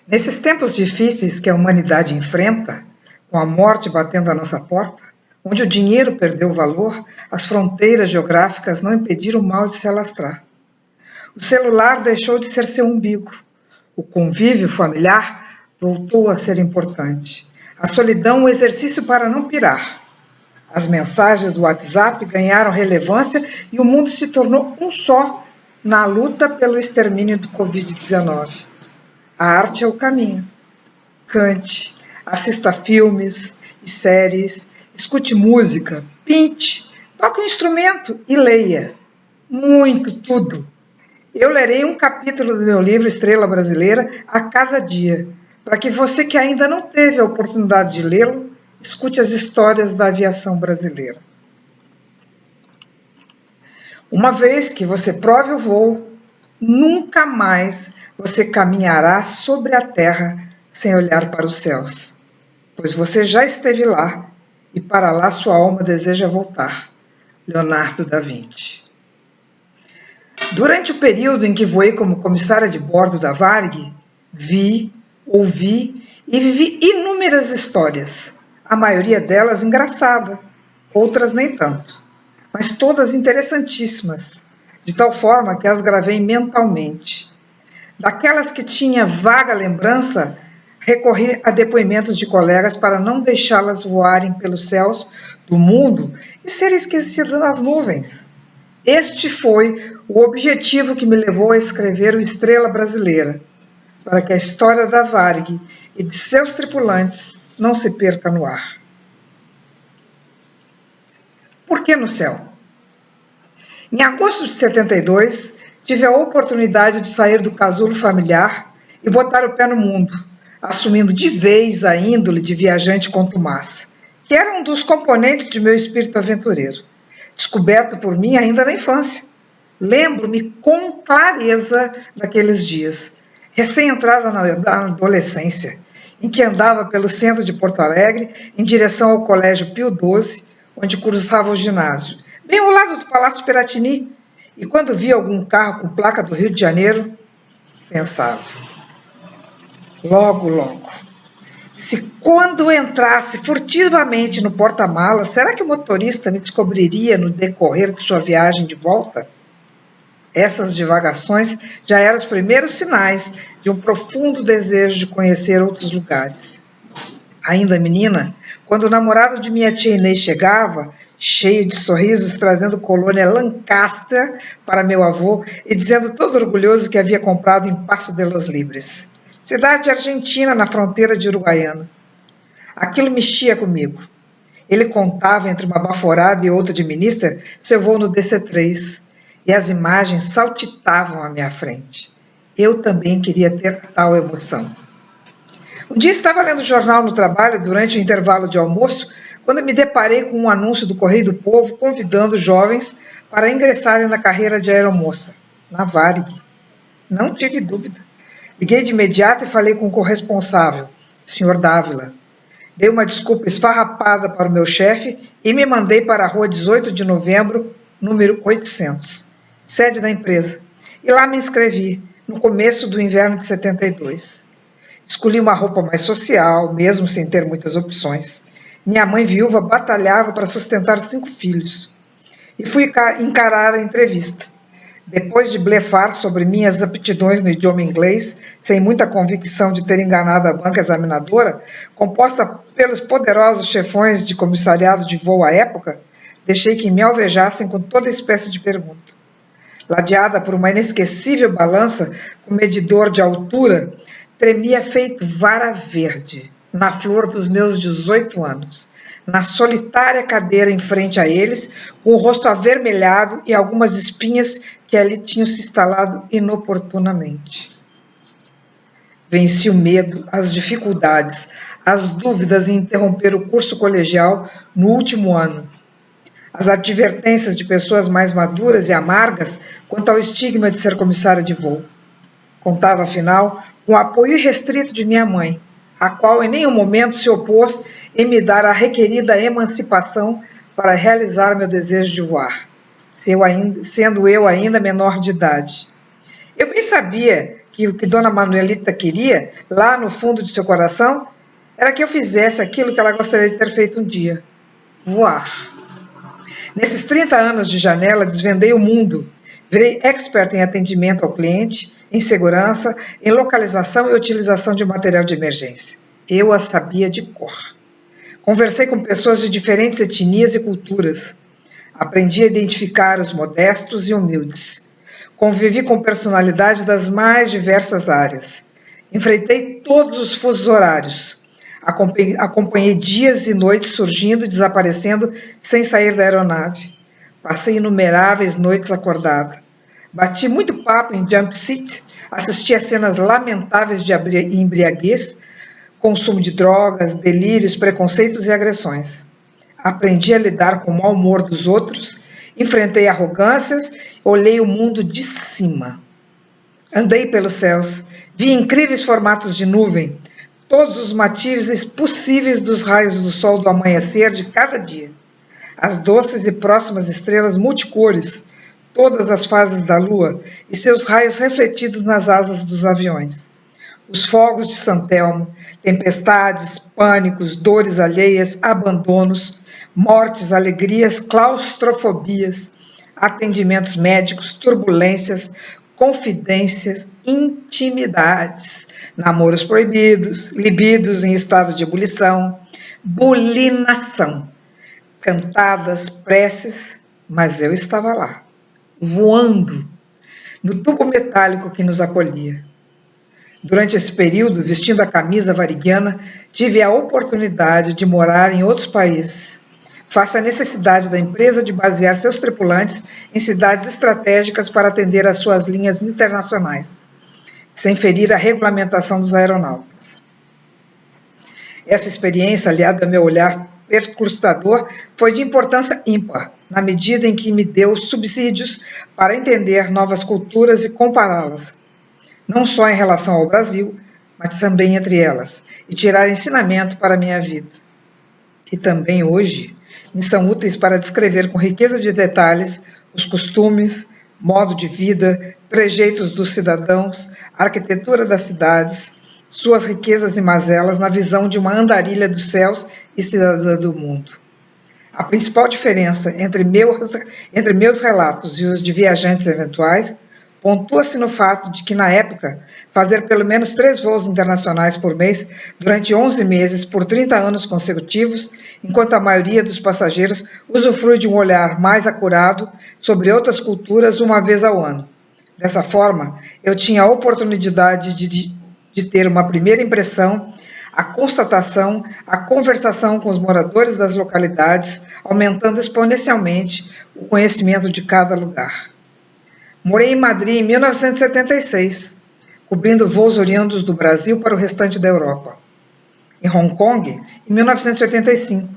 Nesses tempos difíceis que a humanidade enfrenta, com a morte batendo à nossa porta, onde o dinheiro perdeu valor, as fronteiras geográficas não impediram o mal de se alastrar. O celular deixou de ser seu umbigo. O convívio familiar voltou a ser importante. A solidão, um exercício para não pirar. As mensagens do WhatsApp ganharam relevância e o mundo se tornou um só na luta pelo extermínio do Covid-19. A arte é o caminho. Cante, assista a filmes e séries, escute música, pinte, toque um instrumento e leia. Muito, tudo. Eu lerei um capítulo do meu livro Estrela Brasileira a cada dia, para que você que ainda não teve a oportunidade de lê-lo, escute as histórias da aviação brasileira. Uma vez que você prove o voo, nunca mais você caminhará sobre a terra sem olhar para os céus, pois você já esteve lá e para lá sua alma deseja voltar. Leonardo da Vinci. Durante o período em que voei como comissária de bordo da Varig, vi, ouvi e vivi inúmeras histórias, a maioria delas engraçada, outras nem tanto, mas todas interessantíssimas, de tal forma que as gravei mentalmente. Daquelas que tinha vaga lembrança, recorri a depoimentos de colegas para não deixá-las voarem pelos céus do mundo e serem esquecidas nas nuvens. Este foi o objetivo que me levou a escrever o Estrela Brasileira, para que a história da Varig e de seus tripulantes não se perca no ar. Por que no céu? Em agosto de 72, tive a oportunidade de sair do casulo familiar e botar o pé no mundo, assumindo de vez a índole de viajante contumaz, que era um dos componentes de meu espírito aventureiro, descoberto por mim ainda na infância. Lembro-me com clareza daqueles dias, recém-entrada na adolescência, em que andava pelo centro de Porto Alegre em direção ao Colégio Pio XII, onde cursava o ginásio, bem ao lado do Palácio Piratini, e quando via algum carro com placa do Rio de Janeiro, pensava, logo, se quando entrasse furtivamente no porta-malas, será que o motorista me descobriria no decorrer de sua viagem de volta? Essas divagações já eram os primeiros sinais de um profundo desejo de conhecer outros lugares. Ainda menina, quando o namorado de minha tia Inês chegava, cheio de sorrisos, trazendo colônia Lancaster para meu avô e dizendo todo orgulhoso que havia comprado em Paso de los Libres, cidade argentina na fronteira de Uruguaiana. Aquilo mexia comigo. Ele contava entre uma baforada e outra de minister seu voo no DC-3 e as imagens saltitavam à minha frente. Eu também queria ter tal emoção. Um dia estava lendo jornal no trabalho durante o intervalo de almoço quando me deparei com um anúncio do Correio do Povo convidando jovens para ingressarem na carreira de aeromoça, na Varig. Não tive dúvida. Liguei de imediato e falei com o corresponsável, o Sr. Dávila. Dei uma desculpa esfarrapada para o meu chefe e me mandei para a rua 18 de novembro, número 800, sede da empresa. E lá me inscrevi, no começo do inverno de 72. Escolhi uma roupa mais social, mesmo sem ter muitas opções. Minha mãe viúva batalhava para sustentar 5 filhos. E fui encarar a entrevista. Depois de blefar sobre minhas aptidões no idioma inglês, sem muita convicção de ter enganado a banca examinadora, composta pelos poderosos chefões de comissariado de voo à época, deixei que me alvejassem com toda espécie de pergunta. Ladeada por uma inesquecível balança com medidor de altura, tremia feito vara verde, na flor dos meus 18 anos, na solitária cadeira em frente a eles, com o rosto avermelhado e algumas espinhas que ali tinham se instalado inoportunamente. Venci o medo, as dificuldades, as dúvidas em interromper o curso colegial no último ano. As advertências de pessoas mais maduras e amargas quanto ao estigma de ser comissária de voo. Contava, afinal, com o apoio irrestrito de minha mãe, a qual em nenhum momento se opôs em me dar a requerida emancipação para realizar meu desejo de voar, sendo eu ainda menor de idade. Eu bem sabia que o que Dona Manuelita queria, lá no fundo de seu coração, era que eu fizesse aquilo que ela gostaria de ter feito um dia: voar. Nesses 30 anos de janela, desvendei o mundo. Virei expert em atendimento ao cliente, em segurança, em localização e utilização de material de emergência. Eu a sabia de cor. Conversei com pessoas de diferentes etnias e culturas. Aprendi a identificar os modestos e humildes. Convivi com personalidades das mais diversas áreas. Enfrentei todos os fusos horários. Acompanhei dias e noites surgindo e desaparecendo sem sair da aeronave. Passei inumeráveis noites acordada. Bati muito papo em jump seat, assisti a cenas lamentáveis de embriaguez, consumo de drogas, delírios, preconceitos e agressões. Aprendi a lidar com o mau humor dos outros, enfrentei arrogâncias, olhei o mundo de cima. Andei pelos céus, vi incríveis formatos de nuvem, todos os matizes possíveis dos raios do sol do amanhecer de cada dia. As doces e próximas estrelas multicores, todas as fases da lua e seus raios refletidos nas asas dos aviões. Os fogos de San Telmo, tempestades, pânicos, dores alheias, abandonos, mortes, alegrias, claustrofobias, atendimentos médicos, turbulências, confidências, intimidades, namoros proibidos, libidos em estado de ebulição, bulinação, cantadas, preces, mas eu estava lá, voando, no tubo metálico que nos acolhia. Durante esse período, vestindo a camisa variguiana, tive a oportunidade de morar em outros países, face à necessidade da empresa de basear seus tripulantes em cidades estratégicas para atender às suas linhas internacionais, sem ferir a regulamentação dos aeronautas. Essa experiência, aliada ao meu olhar perscrutador, foi de importância ímpar, na medida em que me deu subsídios para entender novas culturas e compará-las, não só em relação ao Brasil, mas também entre elas, e tirar ensinamento para a minha vida. E também hoje me são úteis para descrever com riqueza de detalhes os costumes, modo de vida, trejeitos dos cidadãos, arquitetura das cidades, suas riquezas e mazelas na visão de uma andarilha dos céus e cidadã do mundo. A principal diferença entre meus relatos e os de viajantes eventuais pontua-se no fato de que, na época, fazer pelo menos 3 voos internacionais por mês durante 11 meses por 30 anos consecutivos, enquanto a maioria dos passageiros usufrui de um olhar mais acurado sobre outras culturas uma vez ao ano. Dessa forma, eu tinha a oportunidade de ter uma primeira impressão, a constatação, a conversação com os moradores das localidades, aumentando exponencialmente o conhecimento de cada lugar. Morei em Madrid em 1976, cobrindo voos oriundos do Brasil para o restante da Europa. Em Hong Kong, em 1985,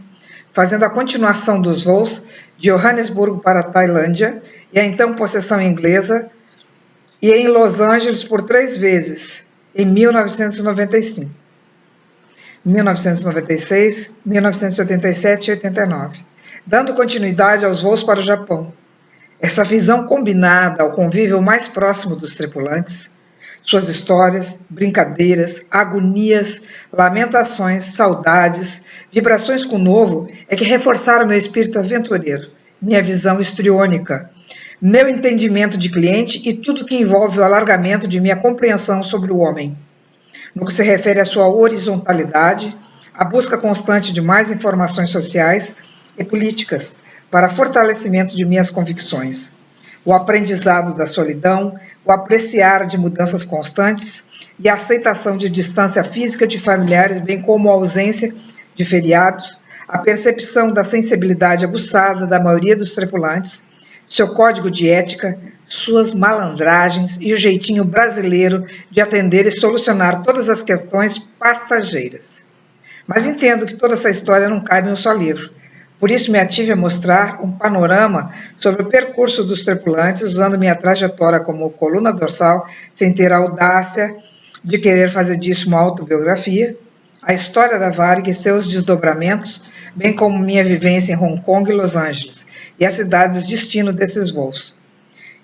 fazendo a continuação dos voos de Johannesburgo para a Tailândia e a então possessão inglesa, e em Los Angeles por 3 vezes, em 1995. 1996, 1987 e 89, dando continuidade aos voos para o Japão. Essa visão combinada ao convívio mais próximo dos tripulantes, suas histórias, brincadeiras, agonias, lamentações, saudades, vibrações com o novo, é que reforçaram meu espírito aventureiro, minha visão histriônica, meu entendimento de cliente e tudo que envolve o alargamento de minha compreensão sobre o homem. No que se refere à sua horizontalidade, a busca constante de mais informações sociais e políticas, para fortalecimento de minhas convicções, o aprendizado da solidão, o apreciar de mudanças constantes e a aceitação de distância física de familiares, bem como a ausência de feriados, a percepção da sensibilidade aguçada da maioria dos tripulantes, seu código de ética, suas malandragens e o jeitinho brasileiro de atender e solucionar todas as questões passageiras. Mas entendo que toda essa história não cabe em um só livro. Por isso me ative a mostrar um panorama sobre o percurso dos tripulantes, usando minha trajetória como coluna dorsal, sem ter a audácia de querer fazer disso uma autobiografia, a história da Varig e seus desdobramentos, bem como minha vivência em Hong Kong e Los Angeles, e as cidades destino desses voos.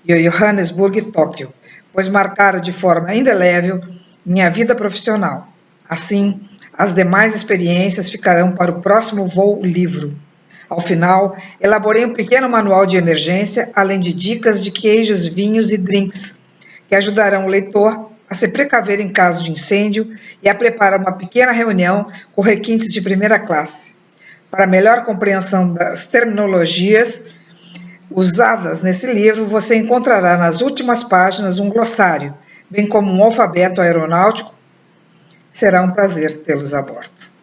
e Johannesburg e Tóquio, pois marcaram de forma indelével minha vida profissional. Assim, as demais experiências ficarão para o próximo voo livro. Ao final, elaborei um pequeno manual de emergência, além de dicas de queijos, vinhos e drinks, que ajudarão o leitor a se precaver em caso de incêndio e a preparar uma pequena reunião com requintes de primeira classe. Para melhor compreensão das terminologias usadas nesse livro, você encontrará nas últimas páginas um glossário, bem como um alfabeto aeronáutico. Será um prazer tê-los a bordo.